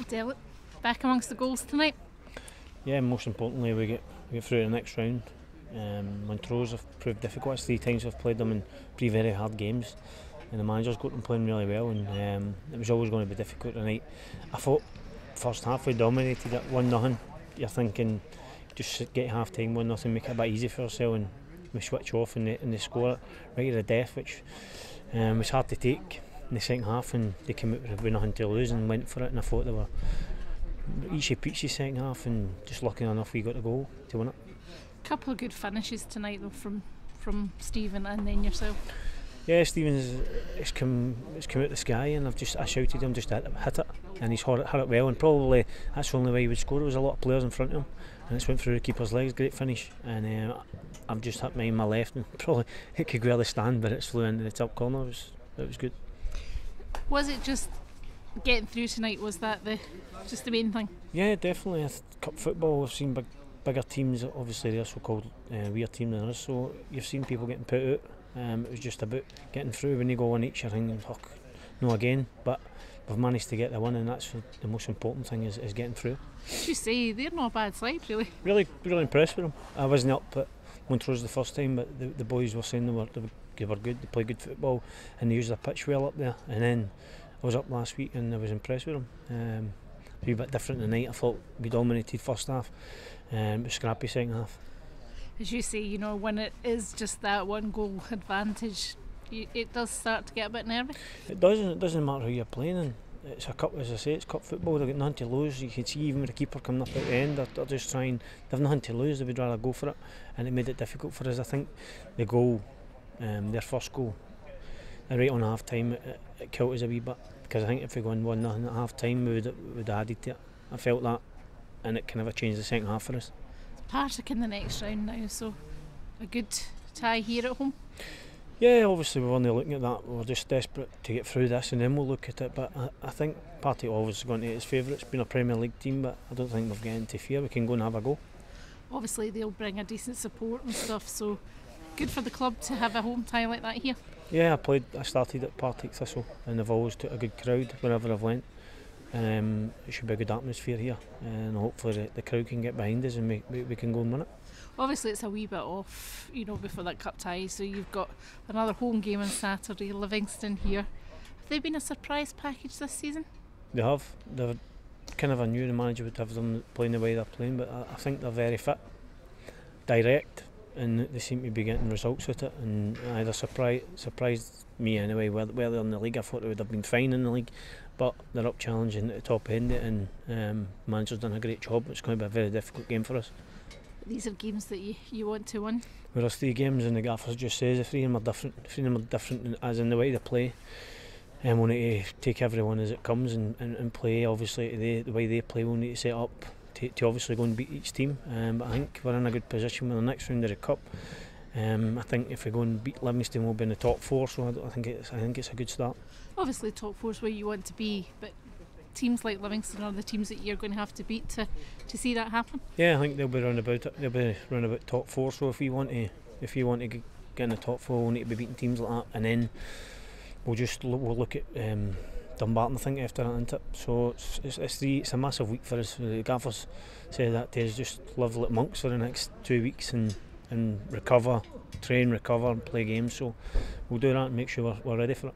Del, back amongst the goals tonight. Yeah, most importantly we get through to the next round. Montrose have proved difficult. It's 3 times we've played them in 3 very hard games, and the manager's got them playing really well, and it was always going to be difficult tonight. I thought first half we dominated at 1-0. You're thinking just get half time 1-0, make it a bit easy for ourselves, and we switch off and they score it right to the death, which was hard to take in the second half, and they came out with nothing to lose and went for it, and I thought they were eachy peachy second half, and just lucky enough we got the goal to win it. Couple of good finishes tonight though from Stephen and then yourself. Yeah, Stephen's it's come out the sky, and I shouted him just hit it, and he's hit it well, and probably that's the only way he would score. There was a lot of players in front of him, and it's went through the keeper's legs. Great finish, and I've just hit mine my left, and probably it could go the stand, but it flew into the top corner. It was good. Was it just getting through tonight? Was that just the main thing? Yeah, definitely. Cup football, we've seen bigger teams. Obviously, they're so-called we're team than us, so you've seen people getting put out. It was just about getting through. When you go on each, you're thinking, no again. But we've managed to get the win, and that's the most important thing is getting through. As you say, they're not a bad side, really. Really impressed with them. I wasn't up at Montrose the first time, but the boys were saying they were good. They played good football, and they used the pitch well up there. And then I was up last week, and I was impressed with them. A wee bit different tonight. I thought we dominated first half, but scrappy second half. As you say, when it is just that 1 goal advantage, it does start to get a bit nervy. It does, and it doesn't matter who you're playing in. It's a cup, as I say, it's cup football. They've got nothing to lose. You can see even with the keeper coming up at the end, they're just trying. They've nothing to lose. They would rather go for it, and it made it difficult for us. I think the goal, their first goal, right on half time, it killed us a wee bit, because I think if we go in 1-0 at half time, we would have added to it. I felt that, and it kind of changed the second half for us. Partick in the next round now, so a good tie here at home. Yeah, obviously we're only looking at that. We're just desperate to get through this, and then we'll look at it. But I think Partick always going to hit its favourites, being a Premier League team, but I don't think we've got into fear. We can go and have a go. Obviously they'll bring a decent support and stuff, so good for the club to have a home tie like that here. Yeah, I started at Partick Thistle, and they've always took a good crowd wherever I've went. It should be a good atmosphere here, and hopefully the crowd can get behind us, and we can go and win it. Obviously it's a wee bit off, before that cup tie, so you've got another home game on Saturday, Livingston here. Have they been a surprise package this season? They have. They're kind of, I knew the manager would have them playing the way they're playing, but I think they're very fit, direct, and they seem to be getting results with it, and either surprised me anyway where they're in the league. I thought they would have been fine in the league, but they're up challenging at the top end, and the manager's done a great job. It's going to be a very difficult game for us. These are games that you want to win? Well, there's 3 games, and the gaffer just says the 3 of them are different. 3 of them are different as in the way they play, and we need to take everyone as it comes and play. Obviously the way they play, we'll need to set up to obviously go and beat each team, but I think we're in a good position with the next round of the cup. I think if we go and beat Livingston, we'll be in the top 4, so I think it's a good start. Obviously top 4 is where you want to be, but teams like Livingston are the teams that you're going to have to beat to see that happen. Yeah, I think they'll be round about it. They'll be round about top 4, so if you want to get in the top 4, we'll need to be beating teams like that, and then we'll look at Dumbarton, I think, after that, isn't it? So it's a massive week for us. The gaffers say that to us, just live like monks for the next 2 weeks and recover, train, recover, and play games. So we'll do that and make sure we're ready for it.